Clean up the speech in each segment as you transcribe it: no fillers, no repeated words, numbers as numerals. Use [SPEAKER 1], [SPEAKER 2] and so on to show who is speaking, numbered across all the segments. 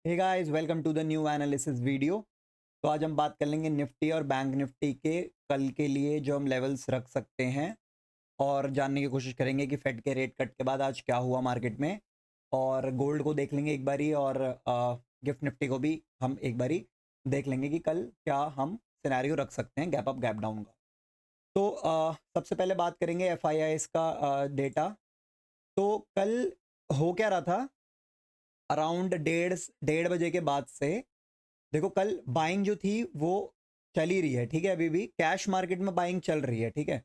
[SPEAKER 1] Hey guys, welcome to the new analysis video. तो आज हम बात कर लेंगे निफ्टी और बैंक निफ्टी के कल के लिए जो हम लेवल्स रख सकते हैं, और जानने की कोशिश करेंगे कि फेड के रेट कट के बाद आज क्या हुआ मार्केट में। और गोल्ड को देख लेंगे एक बारी, और गिफ्ट निफ्टी को भी हम एक बारी देख लेंगे कि कल क्या हम सिनेरियो रख सकते हैं गैप अप गैप डाउन का। तो सबसे पहले बात करेंगे एफ आई आई का डेटा। तो कल हो क्या रहा था, अराउंड डेढ़ डेढ़ बजे के बाद से देखो कल बाइंग जो थी वो चल ही रही है। ठीक है, अभी भी कैश मार्केट में बाइंग चल रही है। ठीक है,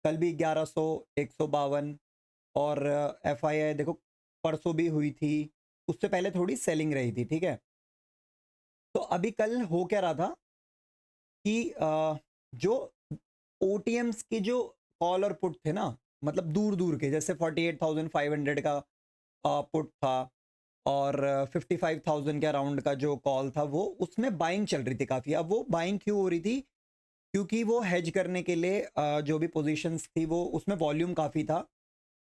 [SPEAKER 1] कल भी 1100, 152, और एफ आई आई देखो परसों भी हुई थी, उससे पहले थोड़ी सेलिंग रही थी। ठीक है, तो अभी कल हो क्या रहा था कि जो ओटीएम्स के जो कॉल और पुट थे ना, मतलब दूर दूर के, जैसे 48,500 का पुट था, और 55,000 के अराउंड का जो कॉल था, वो उसमें बाइंग चल रही थी काफ़ी। अब वो बाइंग क्यों हो रही थी? क्योंकि वो हेज करने के लिए जो भी पोजीशंस थी वो उसमें वॉल्यूम काफ़ी था,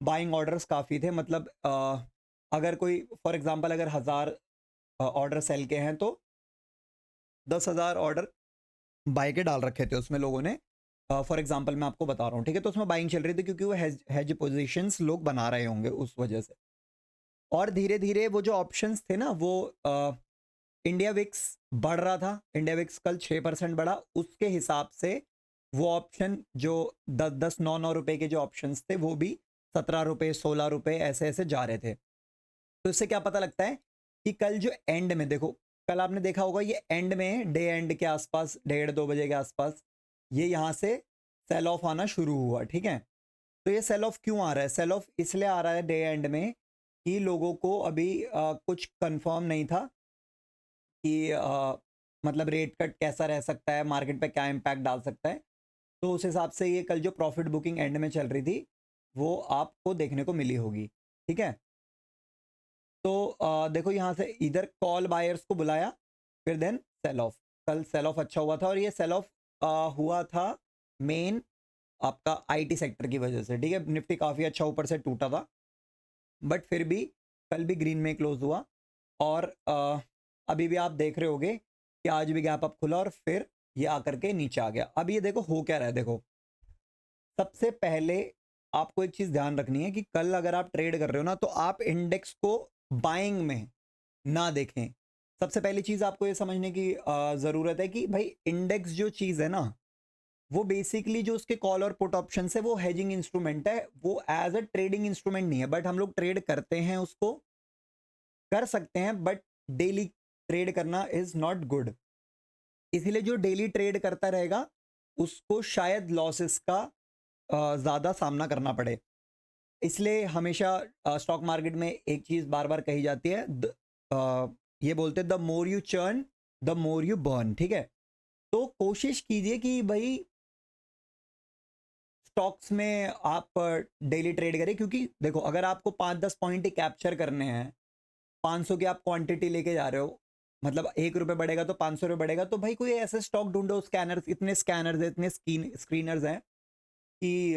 [SPEAKER 1] बाइंग ऑर्डर्स काफ़ी थे। मतलब अगर कोई फॉर एग्जांपल अगर 1000 ऑर्डर सेल के हैं, तो 10,000 ऑर्डर बाय के डाल रखे थे उसमें लोगों ने। फॉर एग्जांपल मैं आपको बता रहा हूँ, ठीक है, तो उसमें बाइंग चल रही थी क्योंकि वो हेज पोजीशंस लोग बना रहे होंगे उस वजह से। और धीरे धीरे वो जो ऑप्शंस थे ना, वो इंडिया विक्स बढ़ रहा था। इंडिया विक्स कल 6% बढ़ा, उसके हिसाब से वो ऑप्शन जो 10-10, 9-9 रुपए के जो ऑप्शंस थे, वो भी 17 रुपए, 16 रुपए ऐसे ऐसे जा रहे थे। तो इससे क्या पता लगता है कि कल जो एंड में देखो, कल आपने देखा होगा ये एंड में, डे एंड के आसपास, 1:30-2 बजे के आसपास, ये यहाँ से सेल ऑफ आना शुरू हुआ। ठीक है, तो ये सेल ऑफ क्यों आ रहा है? सेल ऑफ इसलिए आ रहा है डे एंड में कि लोगों को अभी कुछ कंफर्म नहीं था कि मतलब रेट कट कैसा रह सकता है, मार्केट पे क्या इम्पैक्ट डाल सकता है। तो उस हिसाब से ये कल जो प्रॉफिट बुकिंग एंड में चल रही थी, वो आपको देखने को मिली होगी। ठीक है, तो देखो यहाँ से इधर कॉल बायर्स को बुलाया, फिर देन सेल ऑफ। कल सेल ऑफ अच्छा हुआ था, और ये सेल ऑफ हुआ था मेन आपका आईटी सेक्टर की वजह से। ठीक है, निफ्टी काफ़ी अच्छा ऊपर से टूटा था, बट फिर भी कल भी ग्रीन में क्लोज हुआ। और अभी भी आप देख रहे होगे कि आज भी गैप अप खुला, और फिर ये आकर के नीचे आ गया। अब ये देखो हो क्या रहा है। देखो, सबसे पहले आपको एक चीज ध्यान रखनी है कि कल अगर आप ट्रेड कर रहे हो ना, तो आप इंडेक्स को बाइंग में ना देखें। सबसे पहली चीज आपको ये समझने की जरूरत है कि भाई इंडेक्स जो चीज है ना, वो बेसिकली जो उसके कॉल और पुट ऑप्शन है, वो हेजिंग इंस्ट्रूमेंट है, वो एज अ ट्रेडिंग इंस्ट्रूमेंट नहीं है। बट हम लोग ट्रेड करते हैं, उसको कर सकते हैं, बट डेली ट्रेड करना इज नॉट गुड। इसीलिए जो डेली ट्रेड करता रहेगा, उसको शायद लॉसेस का ज़्यादा सामना करना पड़े। इसलिए हमेशा स्टॉक मार्केट में एक चीज़ बार बार कही जाती है, ये बोलते हैं the more you churn the more you burn. ठीक है, तो कोशिश कीजिए कि भाई स्टॉक्स में आप डेली ट्रेड करें, क्योंकि देखो अगर आपको 5-10 पॉइंट ही कैप्चर करने हैं, 500 की आप क्वांटिटी लेके जा रहे हो, मतलब 1 रुपए बढ़ेगा तो 500 रुपये बढ़ेगा, तो भाई कोई ऐसे स्टॉक ढूंढो। स्कैनर्स है, इतने स्क्रीनर्स हैं कि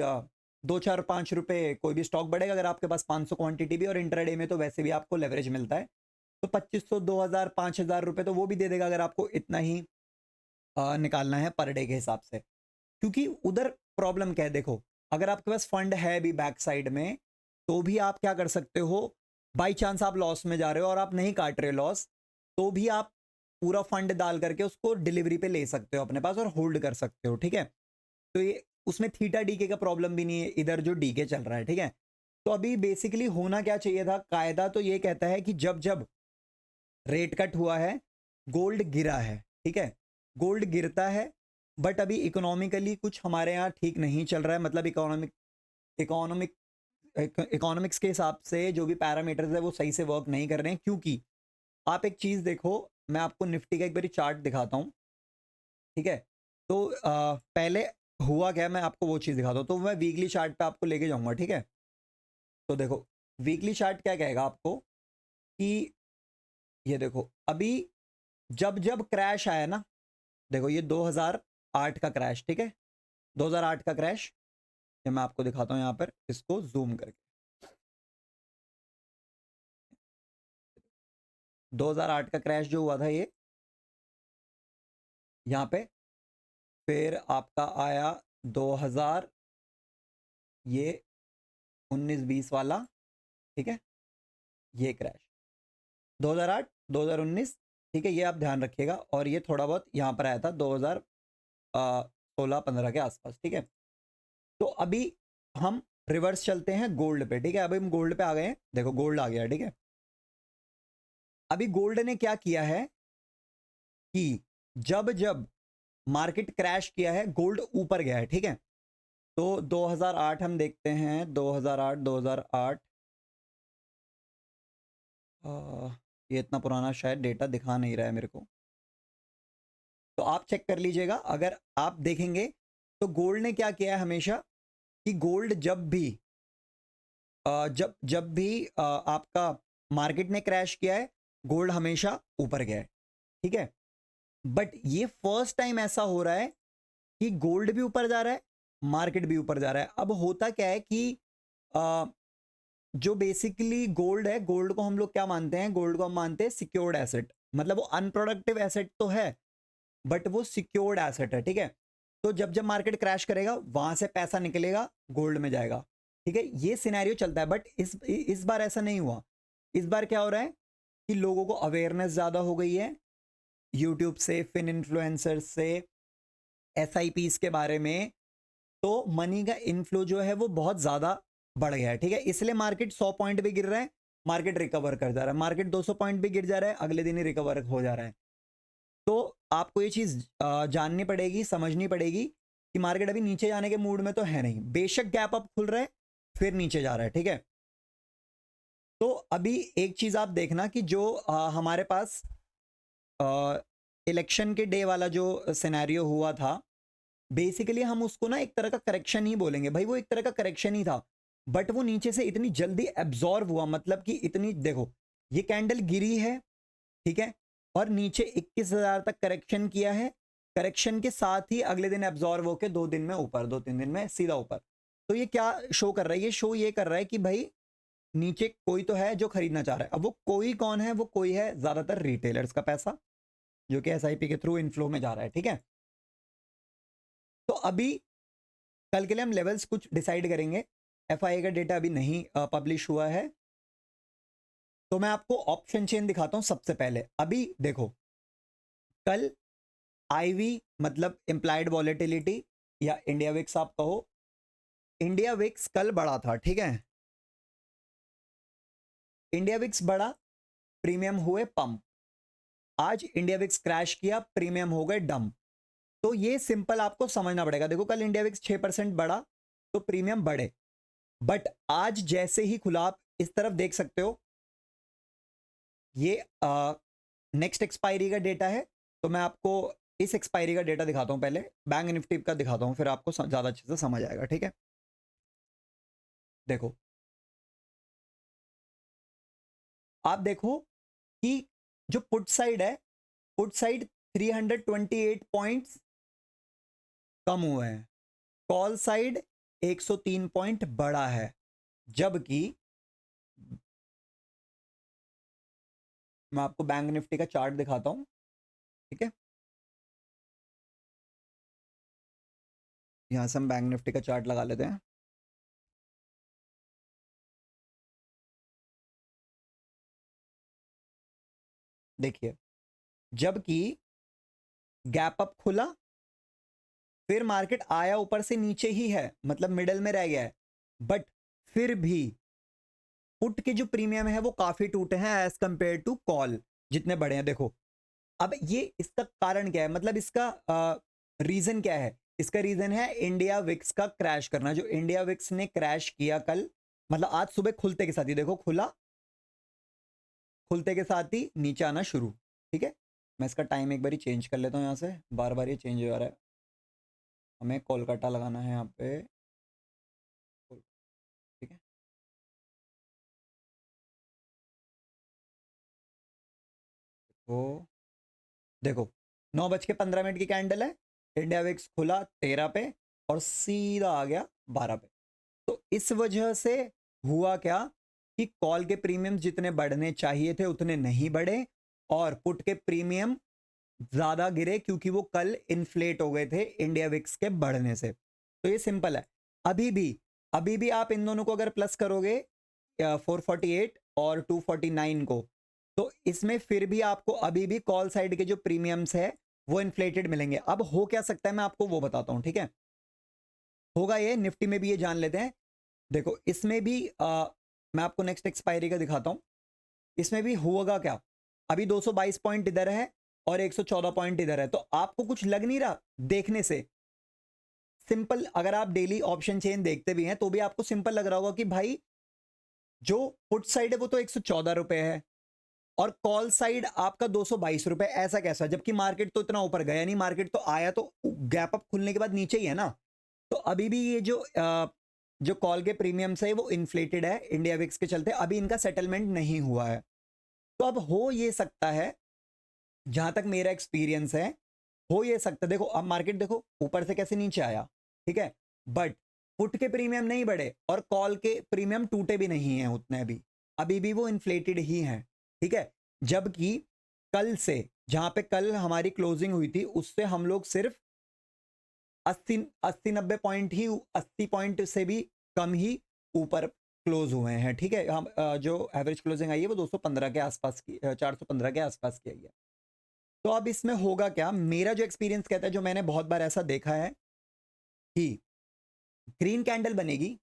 [SPEAKER 1] 2-4-5 रुपए कोई भी स्टॉक बढ़ेगा अगर आपके पास 500 क्वांटिटी भी, और इंटरडे में तो वैसे भी आपको लेवरेज मिलता है, तो 2500, 2000, 5000 रुपए तो वो भी दे देगा अगर आपको इतना ही निकालना है पर डे के हिसाब से। क्योंकि उधर प्रॉब्लम क्या है, देखो अगर आपके पास फंड है भी बैक साइड में, तो भी आप क्या कर सकते हो, बाई चांस आप लॉस में जा रहे हो और आप नहीं काट रहे लॉस, तो भी आप पूरा फंड डाल करके उसको डिलीवरी पे ले सकते हो अपने पास, और होल्ड कर सकते हो। ठीक है, तो ये उसमें थीटा डीके का प्रॉब्लम भी नहीं है, इधर जो डीके चल रहा है। ठीक है, तो अभी बेसिकली होना क्या चाहिए था, कायदा तो ये कहता है कि जब जब रेट कट हुआ है, गोल्ड गिरा है। ठीक है, गोल्ड गिरता है, बट अभी इकोनॉमिकली कुछ हमारे यहाँ ठीक नहीं चल रहा है। मतलब इकोनॉमिक इकोनॉमिक्स के हिसाब से जो भी पैरामीटर्स है वो सही से वर्क नहीं कर रहे हैं। क्योंकि आप एक चीज़ देखो, मैं आपको निफ्टी का एक बारी चार्ट दिखाता हूँ। ठीक है, तो पहले हुआ क्या, मैं आपको वो चीज़ दिखाता हूँ। तो मैं वीकली चार्ट पे आपको लेके जाऊंगा। ठीक है, तो देखो वीकली चार्ट क्या कहेगा आपको कि ये देखो अभी जब जब क्रैश आया ना, देखो ये 2008 का क्रैश। ठीक है, 2008 का क्रैश, ये मैं आपको दिखाता हूँ यहाँ पर, इसको जूम करके। 2008 का क्रैश जो हुआ था ये यहाँ पे, फिर आपका आया 2000, ये 19-20 वाला, ठीक है, ये क्रैश 2008 2019, ठीक है, ये आप ध्यान रखिएगा। और ये थोड़ा बहुत यहाँ पर आया था 2016-15 के आसपास, ठीक है। तो अभी हम रिवर्स चलते हैं गोल्ड पे, ठीक है। अभी हम गोल्ड पे आ गए हैं, देखो गोल्ड आ गया, ठीक है। अभी गोल्ड ने क्या किया है कि जब जब मार्केट क्रैश किया है गोल्ड ऊपर गया है, ठीक है। तो 2008 हम देखते हैं, 2008 ये इतना पुराना शायद डेटा दिखा नहीं रहा है मेरे को, तो आप चेक कर लीजिएगा। अगर आप देखेंगे तो गोल्ड ने क्या किया है हमेशा कि गोल्ड जब भी जब भी आपका मार्केट ने क्रैश किया है, गोल्ड हमेशा ऊपर गया है, ठीक है। बट ये फर्स्ट टाइम ऐसा हो रहा है कि गोल्ड भी ऊपर जा रहा है, मार्केट भी ऊपर जा रहा है। अब होता क्या है कि जो बेसिकली गोल्ड है, गोल्ड को हम लोग क्या मानते हैं, गोल्ड को हम मानते हैं सिक्योर्ड एसेट, मतलब वो अनप्रोडक्टिव एसेट तो है बट वो सिक्योर्ड एसेट है, ठीक है। तो जब जब मार्केट क्रैश करेगा वहां से पैसा निकलेगा, गोल्ड में जाएगा, ठीक है। ये सिनेरियो चलता है। बट इस बार ऐसा नहीं हुआ। इस बार क्या हो रहा है कि लोगों को अवेयरनेस ज्यादा हो गई है यूट्यूब से, फिन इन्फ्लुएंसर्स से, एसआईपीस के बारे में। तो मनी का इनफ्लो जो है वो बहुत ज्यादा बढ़ गया है, ठीक है। इसलिए मार्केट 100 पॉइंट भी गिर रहा है, मार्केट रिकवर कर जा रहा है, मार्केट 200 पॉइंट भी गिर जा रहा है, अगले दिन ही रिकवर हो जा रहा है। तो आपको ये चीज जाननी पड़ेगी, समझनी पड़ेगी कि मार्केट अभी नीचे जाने के मूड में तो है नहीं। बेशक गैप अप खुल रहा है फिर नीचे जा रहा है, ठीक है। तो अभी एक चीज आप देखना कि जो हमारे पास इलेक्शन के डे वाला जो सिनेरियो हुआ था, बेसिकली हम उसको ना एक तरह का करेक्शन ही बोलेंगे भाई, वो एक तरह का करेक्शन ही था। बट वो नीचे से इतनी जल्दी एब्जॉर्ब हुआ, मतलब कि इतनी, देखो ये कैंडल गिरी है, ठीक है, और नीचे 21,000 तक करेक्शन किया है। करेक्शन के साथ ही अगले दिन एब्जॉर्ब होकर 2 दिन में ऊपर, 2-3 दिन में सीधा ऊपर। तो ये क्या शो कर रहा है, ये शो ये कर रहा है कि भाई नीचे कोई तो है जो खरीदना चाह रहा है। अब वो कोई कौन है, वो कोई है ज्यादातर रिटेलर्स का पैसा जो कि एसआईपी के थ्रू इनफ्लो में जा रहा है, ठीक है। तो अभी कल के लिए हम लेवल्स कुछ डिसाइड करेंगे। एफआईए का डेटा अभी नहीं पब्लिश हुआ है, तो मैं आपको ऑप्शन चेन दिखाता हूं सबसे पहले। अभी देखो कल आईवी मतलब इंप्लाइड वॉलेटिलिटी या इंडिया विक्स आप कहो, इंडिया विक्स कल बढ़ा था, ठीक है। इंडिया विक्स बढ़ा, प्रीमियम हुए पंप। आज इंडिया विक्स क्रैश किया, प्रीमियम हो गए डंप। तो ये सिंपल आपको समझना पड़ेगा। देखो कल इंडिया विक्स 6% बढ़ा तो प्रीमियम बढ़े, बट आज जैसे ही खुला, आप इस तरफ देख सकते हो, ये नेक्स्ट एक्सपायरी का डेटा है। तो मैं आपको इस एक्सपायरी का डेटा दिखाता हूं, पहले बैंक निफ्टी का दिखाता हूं, फिर आपको ज्यादा अच्छे से समझ आएगा, ठीक है। देखो आप देखो कि जो पुट साइड है, पुट साइड 328 पॉइंट्स कम हुए हैं, कॉल साइड 103 पॉइंट बढ़ा है। जबकि मैं आपको बैंक निफ्टी का चार्ट दिखाता हूं, ठीक है। यहां से हम बैंक निफ्टी का चार्ट लगा लेते हैं। देखिए जबकि गैप अप खुला, फिर मार्केट आया ऊपर से नीचे ही है, मतलब मिडल में रह गया है, बट फिर भी पुट के जो प्रीमियम है वो काफी टूटे हैं एज कंपेयर टू कॉल जितने बड़े हैं। देखो अब ये इसका कारण क्या है, मतलब इसका रीजन क्या है। इसका रीजन है इंडिया विक्स का क्रैश करना। जो इंडिया विक्स ने क्रैश किया कल, मतलब आज सुबह खुलते के साथ ही, देखो खुला, खुलते के साथ ही नीचे आना शुरू, ठीक है। मैं इसका टाइम एक बार चेंज कर लेता हूँ, यहाँ से बार बार ये चेंज हो रहा है। हमें कोलकाता लगाना है यहाँ पे, ठीक है। तो देखो 9:15 की कैंडल है, इंडिया विक्स खुला 13 पे और सीधा आ गया 12 पे। तो इस वजह से हुआ क्या कि कॉल के प्रीमियम जितने बढ़ने चाहिए थे उतने नहीं बढ़े, और पुट के प्रीमियम ज्यादा गिरे क्योंकि वो कल इन्फ्लेट हो गए थे इंडिया विक्स के बढ़ने से। तो ये सिंपल है। अभी भी आप इन दोनों को अगर प्लस करोगे 448 और 249 को, तो इसमें फिर भी आपको अभी भी कॉल साइड के जो प्रीमियम्स है वो इन्फ्लेटेड मिलेंगे। अब हो क्या सकता है मैं आपको वो बताता हूं, ठीक है। होगा ये निफ्टी में भी, ये जान लेते हैं। देखो इसमें भी मैं आपको नेक्स्ट एक्सपायरी का दिखाता हूं। इसमें भी होगा क्या, अभी 222 पॉइंट इधर है और 114 पॉइंट इधर है, तो आपको कुछ लग नहीं रहा देखने से। सिंपल, अगर आप डेली ऑप्शन चेन देखते भी हैं तो भी आपको सिंपल लग रहा होगा कि भाई जो पुट साइड है वो तो 114 रुपए है और कॉल साइड आपका 222 रुपए, ऐसा कैसा, जबकि मार्केट तो इतना ऊपर गया नहीं, मार्केट तो आया तो गैप अप खुलने के बाद नीचे ही है ना। तो अभी भी ये जो कॉल के प्रीमियम्स है वो इन्फ्लेटेड है इंडिया विक्स के चलते, अभी इनका सेटलमेंट नहीं हुआ है। तो अब हो ये सकता है, जहां तक मेरा एक्सपीरियंस है, हो ये सकता है, देखो अब मार्केट देखो ऊपर से कैसे नीचे आया, ठीक है, बट पुट के प्रीमियम नहीं बढ़े और कॉल के प्रीमियम टूटे भी नहीं हैं उतने, अभी भी वो इन्फ्लेटेड ही हैं, ठीक है। जबकि कल से, जहां पे कल हमारी क्लोजिंग हुई थी, उससे हम लोग सिर्फ 80-90 पॉइंट ही, 80 पॉइंट से भी कम ही ऊपर क्लोज हुए हैं, ठीक है। हम जो एवरेज क्लोजिंग आई है वो 215 के आसपास की, 415 के आसपास की आई है। तो अब इसमें होगा क्या, मेरा जो एक्सपीरियंस कहता है, जो मैंने बहुत बार ऐसा देखा है कि ग्रीन कैंडल बनेगी,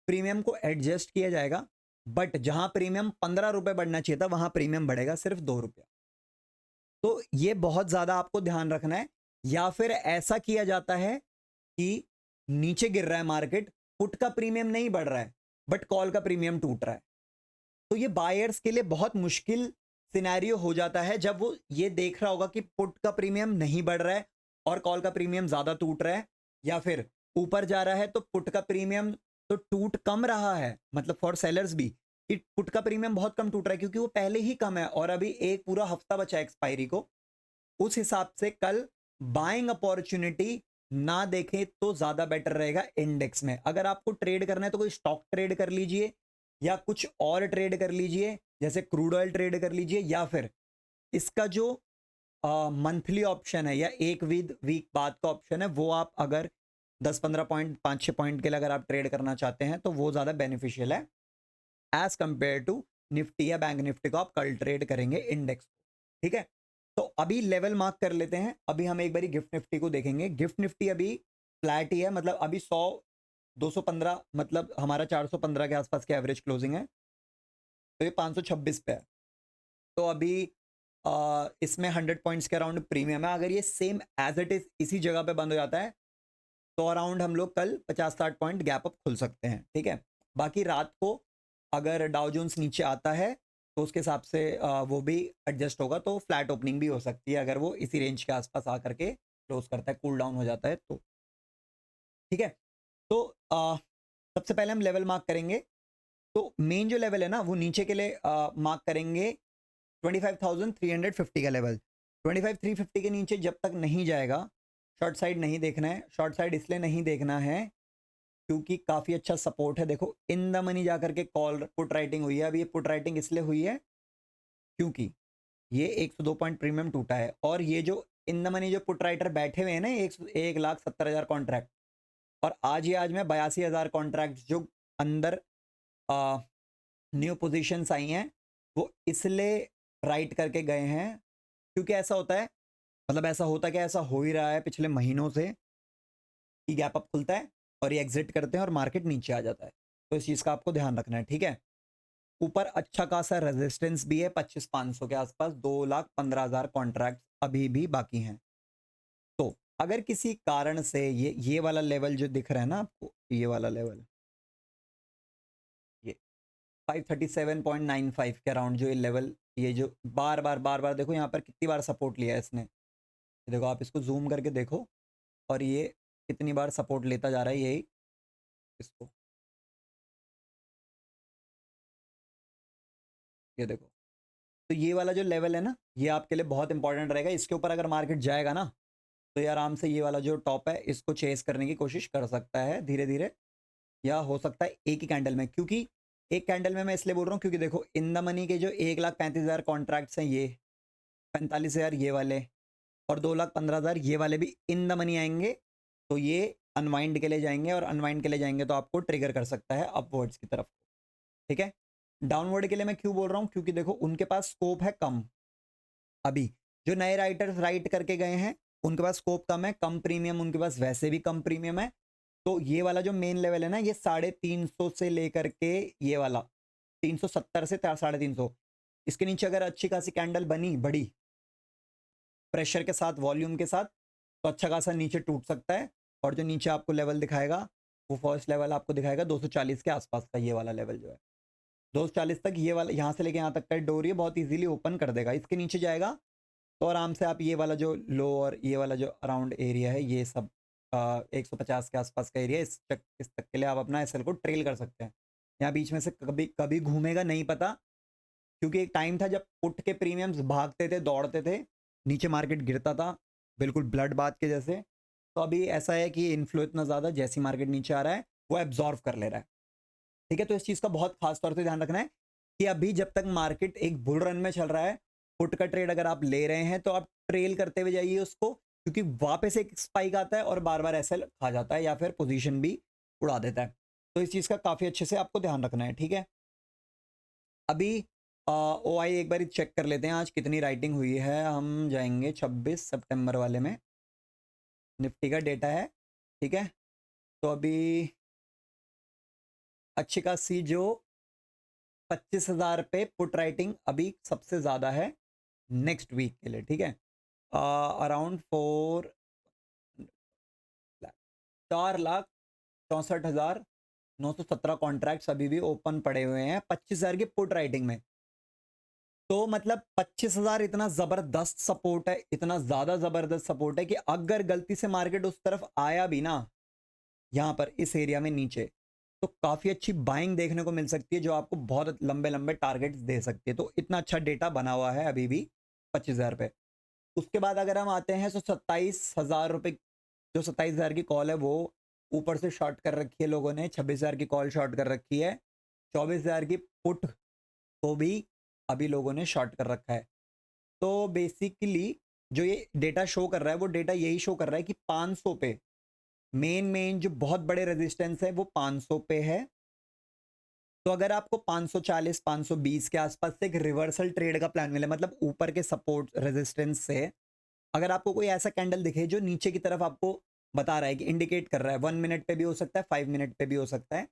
[SPEAKER 1] प्रीमियम को एडजस्ट किया जाएगा, बट जहां प्रीमियम 15 रुपए बढ़ना चाहिए था वहां प्रीमियम बढ़ेगा सिर्फ 2 रुपया। तो ये बहुत ज्यादा आपको ध्यान रखना है। या फिर ऐसा किया जाता है कि नीचे गिर रहा है मार्केट, पुट का प्रीमियम नहीं बढ़ रहा है बट कॉल का प्रीमियम टूट रहा है, तो ये बायर्स के लिए बहुत मुश्किल सिनेरियो हो जाता है जब वो ये देख रहा होगा कि पुट का प्रीमियम नहीं बढ़ रहा है और कॉल का प्रीमियम ज्यादा टूट रहा है, या फिर ऊपर जा रहा है तो पुट का प्रीमियम तो टूट कम रहा है, मतलब फॉर सेलर्स भी कि पुट का प्रीमियम बहुत कम टूट रहा है क्योंकि वो पहले ही कम है और अभी एक पूरा हफ्ता बचा है एक्सपायरी को। उस हिसाब से कल बाइंग अपॉर्चुनिटी ना देखें तो ज्यादा बेटर रहेगा इंडेक्स में। अगर आपको ट्रेड करना है तो कोई स्टॉक ट्रेड कर लीजिए या कुछ और ट्रेड कर लीजिए, जैसे क्रूड ऑयल ट्रेड कर लीजिए, या फिर इसका जो मंथली ऑप्शन है या एक वीक बाद का ऑप्शन है, वो आप अगर 10-15 पॉइंट, 5-6 पॉइंट के लिए अगर आप ट्रेड करना चाहते हैं तो वो ज़्यादा बेनिफिशियल है एज कंपेयर टू निफ्टी या बैंक निफ्टी को आप कल ट्रेड करेंगे इंडेक्स, ठीक है। तो अभी लेवल मार्क कर लेते हैं। अभी हम एक बारी गिफ्ट निफ्टी को देखेंगे। गिफ्ट निफ्टी अभी फ्लैट ही है, मतलब अभी 100 215, मतलब हमारा 415 के आसपास के एवरेज क्लोजिंग है, तो ये 526 पे है। तो अभी इसमें 100 पॉइंट्स के अराउंड प्रीमियम है। अगर ये सेम एज इट इज इसी जगह पे बंद हो जाता है तो अराउंड हम लोग कल 50-60 पॉइंट गैप अप खुल सकते हैं, ठीक है। बाकी रात को अगर डाउ जोन्स नीचे आता है तो उसके हिसाब से वो भी एडजस्ट होगा, तो फ्लैट ओपनिंग भी हो सकती है अगर वो इसी रेंज के आसपास आकर के क्लोज करता है, कूल डाउन हो जाता है तो, ठीक है। तो सबसे पहले हम लेवल मार्क करेंगे। तो मेन जो लेवल है ना वो नीचे के लिए मार्क करेंगे 25,350 का लेवल। 25,350 के नीचे जब तक नहीं जाएगा शॉर्ट साइड नहीं देखना है। शॉर्ट साइड इसलिए नहीं देखना है क्योंकि काफ़ी अच्छा सपोर्ट है। देखो इन द मनी जाकर के कॉल पुट राइटिंग हुई है। अब ये पुट राइटिंग इसलिए हुई है क्योंकि ये 102 पॉइंट प्रीमियम टूटा है और ये जो इन द मनी जो पुट राइटर बैठे हुए हैं ना, 1,70,000 कॉन्ट्रैक्ट, और आज में 82,000 कॉन्ट्रैक्ट जो अंदर न्यू पोजीशंस आई हैं वो इसलिए राइट करके गए हैं क्योंकि ऐसा होता है, मतलब ऐसा होता क्या, ऐसा हो ही रहा है पिछले महीनों से कि गैप अप खुलता है और ये एग्जिट करते हैं और मार्केट नीचे आ जाता है। तो इस चीज़ का आपको ध्यान रखना है, ठीक है। ऊपर अच्छा खासा रेजिस्टेंस भी है 25,500 के आसपास, 2,15,000 कॉन्ट्रैक्ट अभी भी बाकी हैं। तो अगर किसी कारण से ये वाला लेवल जो दिख रहा है ना आपको, ये वाला लेवल, ये 537.95 के अराउंड जो ये लेवल, ये जो बार बार देखो यहाँ पर कितनी बार सपोर्ट लिया है इसने, ये देखो आप इसको जूम करके देखो और ये कितनी बार सपोर्ट लेता जा रहा है यही इसको, ये देखो। तो ये वाला जो लेवल है ना ये आपके लिए बहुत इंपॉर्टेंट रहेगा। इसके ऊपर अगर मार्केट जाएगा ना तो ये आराम से ये वाला जो टॉप है इसको चेस करने की कोशिश कर सकता है धीरे धीरे, या हो सकता है एक ही कैंडल में। क्योंकि एक कैंडल में मैं इसलिए बोल रहा हूँ क्योंकि देखो इन द मनी के जो 1,35,000 कॉन्ट्रैक्ट्स हैं, ये 45,000 ये वाले और 2,15,000 ये वाले भी इन द मनी आएंगे, तो ये अनवाइंड के लिए जाएंगे और अनवाइंड के लिए जाएंगे तो आपको ट्रिगर कर सकता है अपवर्ड्स की तरफ। ठीक है, डाउनवर्ड के लिए मैं क्यों बोल रहा हूँ, क्योंकि देखो उनके पास स्कोप है कम। अभी जो नए राइटर्स राइट करके गए हैं उनके पास स्कोप कम है, कम प्रीमियम उनके पास वैसे भी कम प्रीमियम है। तो ये वाला जो मेन लेवल है ना, ये 350 से लेकर के ये वाला 370 से 350, इसके नीचे अगर अच्छी खासी कैंडल बनी बड़ी प्रेशर के साथ वॉल्यूम के साथ, तो अच्छा खासा नीचे टूट सकता है। और जो नीचे आपको लेवल दिखाएगा वो फर्स्ट लेवल आपको दिखाएगा 240 के आसपास का, ये वाला लेवल जो है 240 तक, ये वाला यहाँ से लेके यहाँ तक का डोर ये बहुत इजीली ओपन कर देगा। इसके नीचे जाएगा तो आराम से आप ये वाला जो लो और ये वाला जो अराउंड एरिया है ये सब 150 के आसपास का एरिया, इस तक के लिए आप अपना एसएल को ट्रेल कर सकते हैं। यहाँ बीच में से कभी कभी घूमेगा नहीं पता, क्योंकि एक टाइम था जब पुट के प्रीमियम्स भागते थे दौड़ते थे, नीचे मार्केट गिरता था बिल्कुल ब्लड बाथ के जैसे। तो अभी ऐसा है कि इन्फ्लो इतना ज़्यादा, जैसी मार्केट नीचे आ रहा है वो एब्जॉर्व कर ले रहा है। ठीक है, तो इस चीज़ का बहुत खास तौर से ध्यान रखना है कि अभी जब तक मार्केट एक बुल रन में चल रहा है, पुट का ट्रेड अगर आप ले रहे हैं तो आप ट्रेल करते हुए जाइए उसको, क्योंकि वापस एक स्पाइक आता है और बार बार ऐसे खा जाता है या फिर पोजीशन भी उड़ा देता है। तो इस चीज़ का काफ़ी अच्छे से आपको ध्यान रखना है। ठीक है, अभी ओ आई एक बार चेक कर लेते हैं आज कितनी राइटिंग हुई है। हम जाएंगे 26 सितंबर वाले में, निफ्टी का डेटा है। ठीक है, तो अभी अच्छी खासी जो 25,000 पे पुट राइटिंग अभी सबसे ज़्यादा है नेक्स्ट वीक के लिए। ठीक है, अराउंड 4,64,917 कॉन्ट्रैक्ट्स अभी भी ओपन पड़े हुए हैं 25,000 की पुट राइटिंग में। तो मतलब 25,000 इतना ज़बरदस्त सपोर्ट है, इतना ज़्यादा ज़बरदस्त सपोर्ट है कि अगर गलती से मार्केट उस तरफ आया भी ना, यहाँ पर इस एरिया में नीचे, तो काफ़ी अच्छी बाइंग देखने को मिल सकती है जो आपको बहुत लंबे लंबे टारगेट्स दे सकती है। तो इतना अच्छा डेटा बना हुआ है अभी भी 25,000 पे। उसके बाद अगर हम आते हैं तो 27,000 रुपये, जो 27,000 की कॉल है वो ऊपर से शॉर्ट कर रखी है लोगों ने, 26,000 की कॉल शॉर्ट कर रखी है, 24,000 की पुट को भी अभी लोगों ने शॉर्ट कर रखा है। तो बेसिकली जो ये डेटा शो कर रहा है वो डेटा यही शो कर रहा है कि 500 पे मेन जो बहुत बड़े रेजिस्टेंस है वो 500 पे है। तो अगर आपको 540 520 के आसपास से एक रिवर्सल ट्रेड का प्लान मिले, मतलब ऊपर के सपोर्ट रेजिस्टेंस से अगर आपको कोई ऐसा कैंडल दिखे जो नीचे की तरफ आपको बता रहा है कि इंडिकेट कर रहा है, 1 मिनट पे भी हो सकता है 5 मिनट पे भी हो सकता है,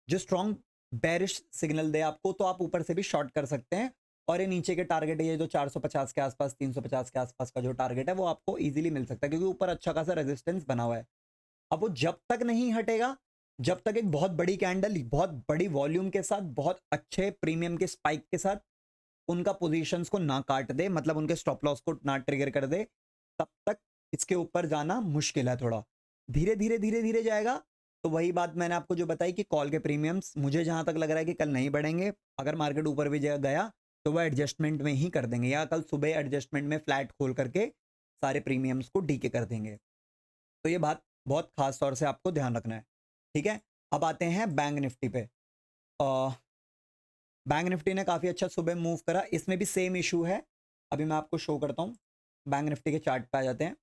[SPEAKER 1] जो स्ट्रॉन्ग बेरिश सिग्नल दे आपको, तो आप ऊपर से भी शॉर्ट कर सकते हैं। और ये नीचे के टारगेट है, ये जो 450 के आसपास 350 के आसपास का जो टारगेट है वो आपको इजीली मिल सकता है, क्योंकि ऊपर अच्छा खासा रेजिस्टेंस बना हुआ है। अब वो जब तक नहीं हटेगा, जब तक एक बहुत बड़ी कैंडल बहुत बड़ी वॉल्यूम के साथ बहुत अच्छे प्रीमियम के स्पाइक के साथ उनका पोजीशंस को ना काट दे, मतलब उनके स्टॉप लॉस को ना ट्रिगर कर दे, तब तक इसके ऊपर जाना मुश्किल है। थोड़ा धीरे धीरे धीरे धीरे जाएगा। तो वही बात मैंने आपको जो बताई कि कॉल के प्रीमियम्स मुझे जहां तक लग रहा है कि कल नहीं बढ़ेंगे। अगर मार्केट ऊपर भी गया तो वह एडजस्टमेंट में ही कर देंगे, या कल सुबह एडजस्टमेंट में फ्लैट खोल करके सारे प्रीमियम्स को डीके कर देंगे। तो ये बात बहुत खास तौर से आपको ध्यान रखना है। ठीक है, अब आते हैं बैंक निफ्टी पे। बैंक निफ्टी ने काफ़ी अच्छा सुबह मूव करा, इसमें भी सेम इशू है। अभी मैं आपको शो करता हूँ, बैंक निफ्टी के चार्ट पे आ जाते हैं।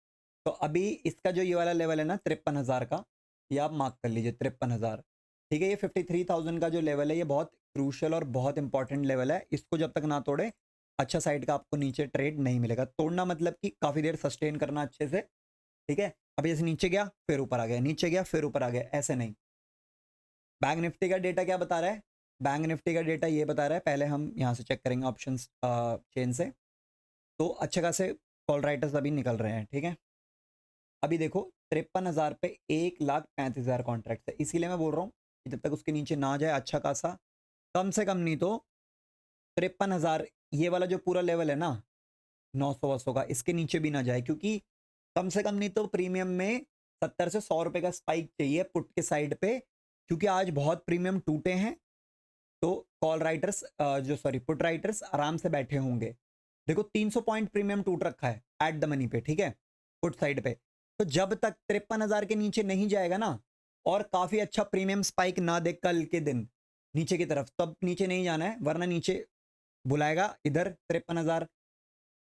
[SPEAKER 1] तो अभी इसका जो ये वाला लेवल है ना 53,000 का, ये आप मार्क कर लीजिए 53,000। ठीक है, ये 53,000 का जो लेवल है ये बहुत क्रूशल और बहुत इंपॉर्टेंट लेवल है। इसको जब तक ना तोड़े अच्छा साइड का आपको नीचे ट्रेड नहीं मिलेगा। तोड़ना मतलब कि काफ़ी देर सस्टेन करना अच्छे से। ठीक है, अभी जैसे नीचे गया फिर ऊपर आ गया, नीचे गया फिर ऊपर आ गया, ऐसे नहीं। बैंक निफ्टी का डेटा क्या बता रहा है? बैंक निफ्टी का डेटा ये बता रहा है, पहले हम यहाँ से चेक करेंगे ऑप्शंस चेन से। तो अच्छे खासे कॉल राइटर्स अभी निकल रहे हैं। ठीक है, अभी देखो 53,000 पे 1,35,000 कॉन्ट्रैक्ट है, इसीलिए मैं बोल रहा हूँ कि जब तक उसके नीचे ना जाए अच्छा खासा, कम से कम नहीं तो 53,000 ये वाला जो पूरा लेवल है ना 900 का, इसके नीचे भी ना जाए, क्योंकि कम से कम नहीं तो प्रीमियम में 70 से 100 रुपए का स्पाइक चाहिए पुट के साइड पे, क्योंकि आज बहुत प्रीमियम टूटे हैं। तो कॉल राइटर्स जो सॉरी पुट राइटर्स आराम से बैठे होंगे। देखो 300 पॉइंट प्रीमियम टूट रखा है एट द मनी पे। ठीक है, पुट साइड पे। तो जब तक 53,000 के नीचे नहीं जाएगा ना, और काफी अच्छा प्रीमियम स्पाइक ना दे कल के दिन नीचे की तरफ, तब नीचे नहीं जाना है, वरना नीचे बुलाएगा इधर 53,000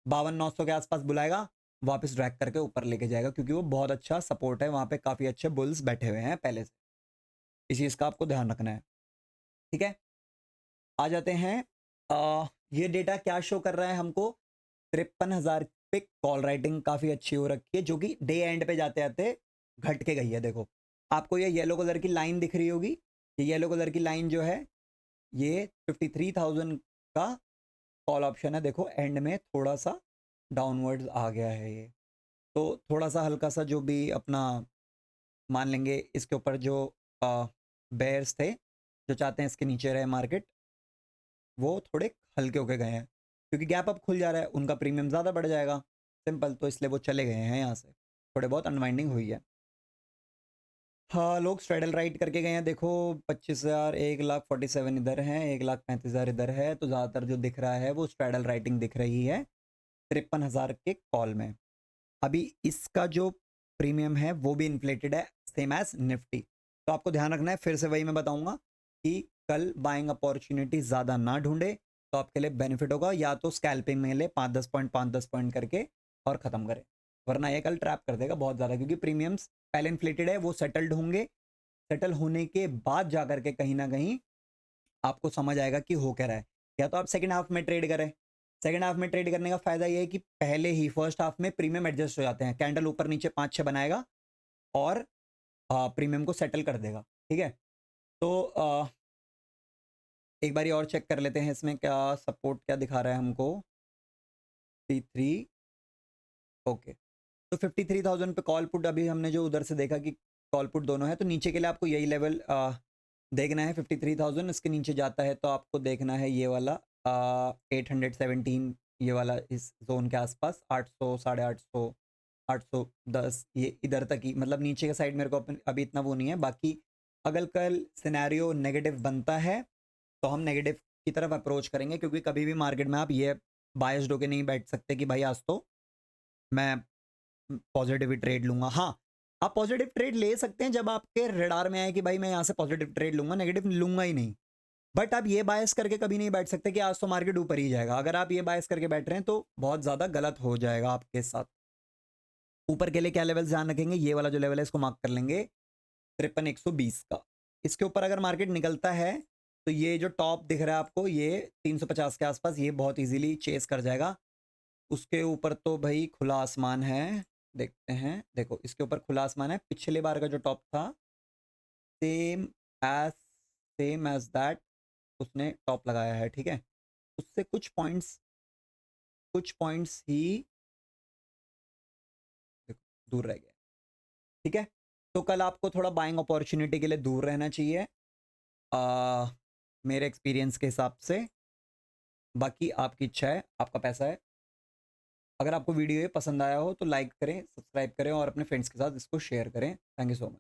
[SPEAKER 1] 52,900 के आसपास बुलाएगा, वापस ड्रैग करके ऊपर लेके जाएगा, क्योंकि वो बहुत अच्छा सपोर्ट है, वहाँ पे काफ़ी अच्छे बुल्स बैठे हुए हैं पहले से। इस चीज़ का आपको ध्यान रखना है, ठीक है। आ जाते हैं, ये डेटा क्या शो कर रहा है हमको, 53,000 पे कॉल राइटिंग काफ़ी अच्छी हो रखी है, जो कि डे एंड पे जाते जाते घट के गई है। देखो आपको ये येलो कलर की लाइन दिख रही होगी, ये येलो कलर की लाइन जो है ये 53,000 का कॉल ऑप्शन है। देखो एंड में थोड़ा सा डाउनवर्ड्स आ गया है ये, तो थोड़ा सा हल्का सा जो भी अपना मान लेंगे इसके ऊपर जो बेयर्स थे जो चाहते हैं इसके नीचे रहे मार्केट, वो थोड़े हल्के होके गए हैं, क्योंकि गैप अप खुल जा रहा है, उनका प्रीमियम ज़्यादा बढ़ जाएगा, सिंपल। तो इसलिए वो चले गए हैं यहाँ से, थोड़े बहुत अनवाइंडिंग हुई है। हाँ, लोग स्ट्रेडल राइट करके गए हैं। देखो 25,000, 1,47,000 इधर हैं, 1,35,000 इधर है, तो ज़्यादातर जो दिख रहा है वो स्ट्रेडल राइटिंग दिख रही है 53,000 के कॉल में। अभी इसका जो प्रीमियम है वो भी इन्फ्लेटेड है, सेम एज निफ्टी। तो आपको ध्यान रखना है, फिर से वही मैं बताऊंगा कि कल बाइंग अपॉर्चुनिटी ज़्यादा ना ढूंढे तो आपके लिए बेनिफिट होगा, या तो स्कैल्पिंग में ले 5-10 पॉइंट करके और ख़त्म करें, वरना ये कल ट्रैप कर देगा बहुत ज़्यादा, क्योंकि प्रीमियम्स पहले इन्फ्लेटेड है, वो सेटल्ड होंगे, सेटल होने के बाद जा करके कहीं ना कहीं आपको समझ आएगा कि हो क्या रहा है। या तो आप सेकेंड हाफ में ट्रेड करें, सेकेंड हाफ में ट्रेड करने का फायदा ये है कि पहले ही फर्स्ट हाफ में प्रीमियम एडजस्ट हो जाते हैं, कैंडल ऊपर नीचे 5-6 बनाएगा और प्रीमियम को सेटल कर देगा, ठीक है। तो एक बारी और चेक कर लेते हैं इसमें क्या सपोर्ट क्या दिखा रहा है हमको, 53, ओके। तो 53,000 पे कॉल पुट, अभी हमने जो उधर से देखा कि कॉल पुट दोनों है, तो नीचे के लिए आपको यही लेवल देखना है 53,000। इसके नीचे जाता है तो आपको देखना है ये वाला 817, ये वाला इस जोन के आसपास 800, 850, 810, ये इधर तक ही, मतलब नीचे के साइड मेरे को अभी इतना वो नहीं है। बाकी अगर कल सिनेरियो नेगेटिव बनता है तो हम नेगेटिव की तरफ अप्रोच करेंगे, क्योंकि कभी भी मार्केट में आप ये बायस्ड होके नहीं बैठ सकते कि भाई आज तो मैं पॉजिटिव ट्रेड लूंगा। हाँ, आप पॉजिटिव ट्रेड ले सकते हैं जब आपके रडार में आए कि भाई मैं यहाँ से पॉजिटिव ट्रेड लूंगा, नेगेटिव लूंगा ही नहीं। बट आप ये बायस करके कभी नहीं बैठ सकते कि आज तो मार्केट ऊपर ही जाएगा। अगर आप ये बायस करके बैठ रहे हैं तो बहुत ज़्यादा गलत हो जाएगा आपके साथ। ऊपर के लिए क्या लेवल ध्यान रखेंगे, ये वाला जो लेवल है इसको मार्क कर लेंगे 53,120 का। इसके ऊपर अगर मार्केट निकलता है तो ये जो टॉप दिख रहा है आपको, ये 350 के आसपास, ये बहुत इजीली चेस कर जाएगा। उसके ऊपर तो भाई खुला आसमान है, देखते हैं। देखो इसके ऊपर खुला आसमान है, पिछले बार का जो टॉप था सेम एज दैट उसने टॉप लगाया है, ठीक है। उससे कुछ पॉइंट्स ही देखो दूर रह गए, ठीक है। तो कल आपको थोड़ा बाइंग अपॉर्चुनिटी के लिए दूर रहना चाहिए मेरे एक्सपीरियंस के हिसाब से। बाकी आपकी इच्छा है, आपका पैसा है। अगर आपको वीडियो ये पसंद आया हो तो लाइक करें, सब्सक्राइब करें और अपने फ्रेंड्स के साथ इसको शेयर करें। Thank you so much.